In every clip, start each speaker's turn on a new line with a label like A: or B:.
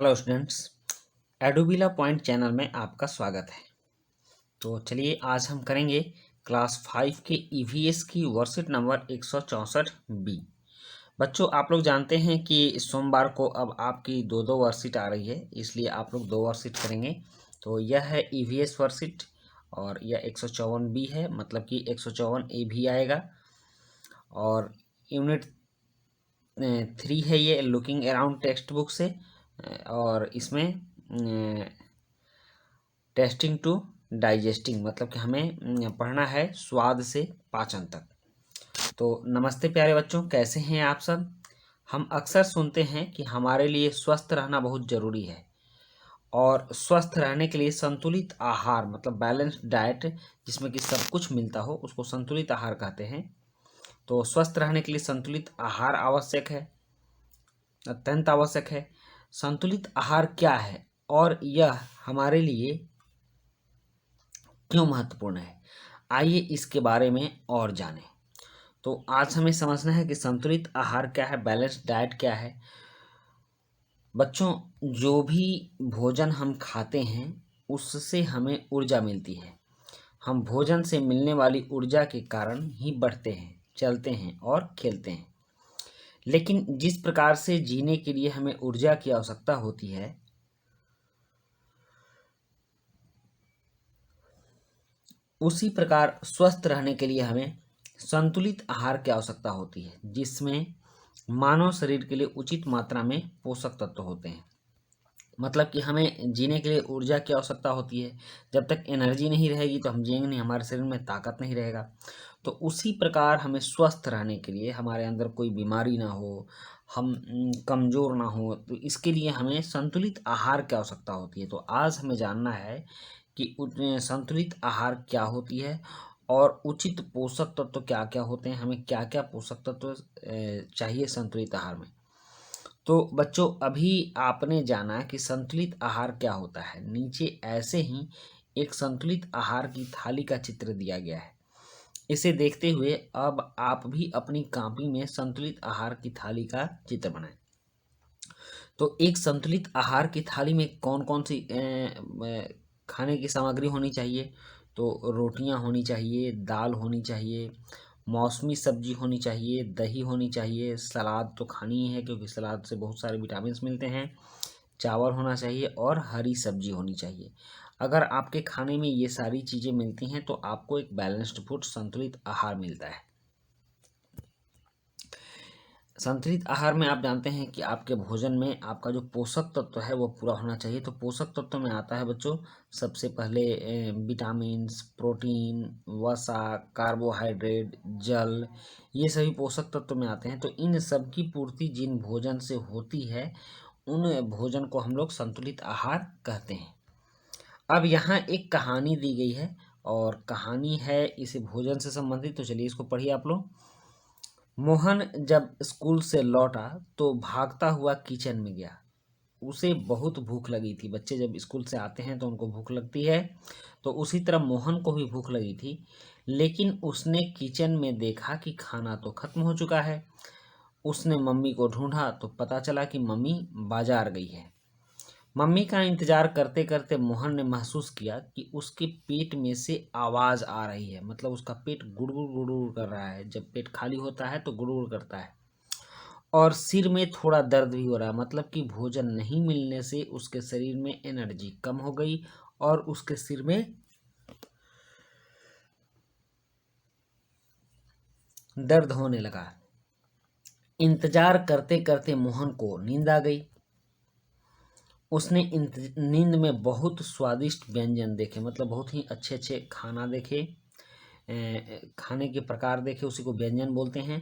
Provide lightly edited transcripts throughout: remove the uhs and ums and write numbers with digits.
A: Hello students, एडोबिला point channel में आपका स्वागत है। तो चलिए आज हम करेंगे क्लास 5 के ईवीएस की वर्कशीट नंबर 164 बी। बच्चों, आप लोग जानते हैं कि सोमवार को अब आपकी दो वर्कशीट आ रही है, इसलिए आप लोग 2 वर्कशीट करेंगे। तो यह है ईवीएस वर्कशीट और यह 154 बी है, मतलब कि 154 ए भी आएगा। और यूनिट 3 है ये, लुकिंग अराउंड टेक्स्ट बुक से। और इसमें टेस्टिंग टू डाइजेस्टिंग, मतलब कि हमें पढ़ना है स्वाद से पाचन तक। तो नमस्ते प्यारे बच्चों, कैसे हैं आप सब। हम अक्सर सुनते हैं कि हमारे लिए स्वस्थ रहना बहुत ज़रूरी है, और स्वस्थ रहने के लिए संतुलित आहार मतलब बैलेंस्ड डाइट, जिसमें कि सब कुछ मिलता हो, उसको संतुलित आहार कहते हैं। तो स्वस्थ रहने के लिए संतुलित आहार आवश्यक है, अत्यंत आवश्यक है। संतुलित आहार क्या है और यह हमारे लिए क्यों महत्वपूर्ण है, आइए इसके बारे में और जानें। तो आज हमें समझना है कि संतुलित आहार क्या है, बैलेंस्ड डाइट क्या है। बच्चों, जो भी भोजन हम खाते हैं उससे हमें ऊर्जा मिलती है। हम भोजन से मिलने वाली ऊर्जा के कारण ही बढ़ते हैं, चलते हैं और खेलते हैं। लेकिन जिस प्रकार से जीने के लिए हमें ऊर्जा की आवश्यकता होती है, उसी प्रकार स्वस्थ रहने के लिए हमें संतुलित आहार की आवश्यकता होती है, जिसमें मानव शरीर के लिए उचित मात्रा में पोषक तत्व होते हैं। मतलब कि हमें जीने के लिए ऊर्जा की आवश्यकता होती है। जब तक एनर्जी नहीं रहेगी तो हम जिएंगे नहीं, हमारे शरीर में ताकत नहीं रहेगा। तो उसी प्रकार हमें स्वस्थ रहने के लिए, हमारे अंदर कोई बीमारी ना हो, हम कमज़ोर ना हो, तो इसके लिए हमें संतुलित आहार की आवश्यकता होती है। तो आज हमें जानना है कि संतुलित आहार क्या होती है और उचित पोषक तत्व क्या क्या होते हैं, हमें क्या क्या पोषक तत्व चाहिए संतुलित आहार में। तो बच्चों, अभी आपने जाना कि संतुलित आहार क्या होता है। नीचे ऐसे ही एक संतुलित आहार की थाली का चित्र दिया गया है। इसे देखते हुए अब आप भी अपनी कॉपी में संतुलित आहार की थाली का चित्र बनाएं। तो एक संतुलित आहार की थाली में कौन कौन सी खाने की सामग्री होनी चाहिए। तो रोटियां होनी चाहिए, दाल होनी चाहिए, मौसमी सब्जी होनी चाहिए, दही होनी चाहिए, सलाद तो खानी ही है क्योंकि सलाद से बहुत सारे विटामिन मिलते हैं, चावल होना चाहिए और हरी सब्जी होनी चाहिए। अगर आपके खाने में ये सारी चीज़ें मिलती हैं तो आपको एक बैलेंस्ड फूड, संतुलित आहार मिलता है। संतुलित आहार में आप जानते हैं कि आपके भोजन में आपका जो पोषक तत्व है वो पूरा होना चाहिए। तो पोषक तत्व में आता है बच्चों, सबसे पहले विटामिन्स, प्रोटीन, वसा, कार्बोहाइड्रेट, जल, ये सभी पोषक तत्व में आते हैं। तो इन सब की पूर्ति जिन भोजन से होती है, उन भोजन को हम लोग संतुलित आहार कहते हैं। अब यहाँ एक कहानी दी गई है, और कहानी है इस भोजन से संबंधित। तो चलिए इसको पढ़िए आप लोग। मोहन जब स्कूल से लौटा तो भागता हुआ किचन में गया। उसे बहुत भूख लगी थी। बच्चे जब स्कूल से आते हैं तो उनको भूख लगती है, तो उसी तरह मोहन को भी भूख लगी थी। लेकिन उसने किचन में देखा कि खाना तो खत्म हो चुका है। उसने मम्मी को ढूंढा तो पता चला कि मम्मी बाजार गई है। मम्मी का इंतजार करते करते मोहन ने महसूस किया कि उसके पेट में से आवाज़ आ रही है। मतलब उसका पेट गुड़गुड़ गुड़गुड़ कर रहा है। जब पेट खाली होता है तो गुड़गुड़ करता है। और सिर में थोड़ा दर्द भी हो रहा है, मतलब कि भोजन नहीं मिलने से उसके शरीर में एनर्जी कम हो गई और उसके सिर में दर्द होने लगा। इंतजार करते करते मोहन को नींद आ गई। उसने नींद में बहुत स्वादिष्ट व्यंजन देखे, मतलब बहुत ही अच्छे अच्छे खाना देखे, खाने के प्रकार देखे, उसी को व्यंजन बोलते हैं।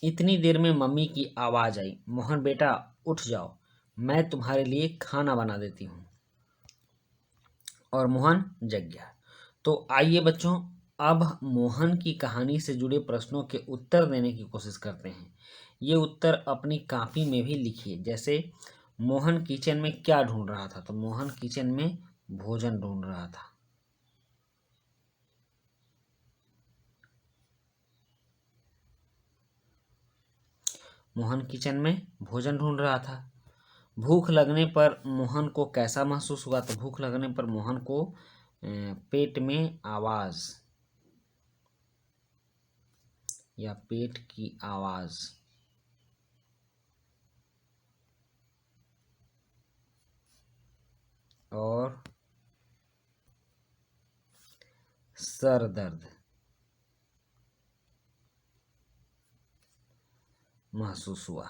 A: इतनी देर में मम्मी की आवाज़ आई, मोहन बेटा उठ जाओ, मैं तुम्हारे लिए खाना बना देती हूँ। और मोहन जग गया। तो आइए बच्चों, अब मोहन की कहानी से जुड़े प्रश्नों के उत्तर देने की कोशिश करते हैं। ये उत्तर अपनी कॉपी में भी लिखिए। जैसे मोहन किचन में क्या ढूंढ रहा था, तो मोहन किचन में भोजन ढूंढ रहा था। मोहन किचन में भोजन ढूंढ रहा था। भूख लगने पर मोहन को कैसा महसूस हुआ? तो भूख लगने पर मोहन को पेट में आवाज या पेट की आवाज और सर दर्द महसूस हुआ।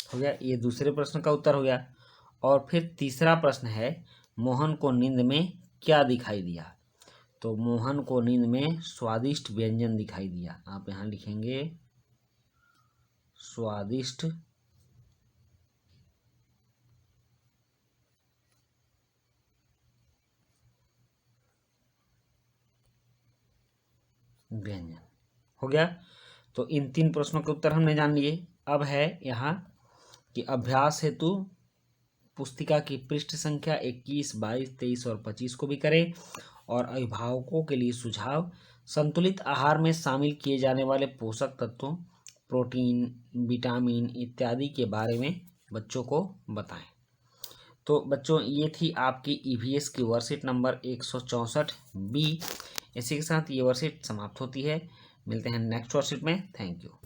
A: हो गया, ये दूसरे प्रश्न का उत्तर हो गया। और फिर तीसरा प्रश्न है, मोहन को नींद में क्या दिखाई दिया? तो मोहन को नींद में स्वादिष्ट व्यंजन दिखाई दिया। आप यहाँ लिखेंगे स्वादिष्ट व्यंजन। हो गया। तो इन 3 प्रश्नों के उत्तर हमने जान लिए। अब है यहाँ कि अभ्यास हेतु पुस्तिका की पृष्ठ संख्या 21, 22, 23 और 25 को भी करें और अभिभावकों के लिए सुझाव, संतुलित आहार में शामिल किए जाने वाले पोषक तत्वों, प्रोटीन, विटामिन इत्यादि के बारे में बच्चों को बताएं। तो बच्चों, ये थी आपकी ईवीएस की वर्कशीट नंबर 164 बी। इसी के साथ ये वर्कशीट समाप्त होती है। मिलते हैं नेक्स्ट वर्कशीट में। Thank you.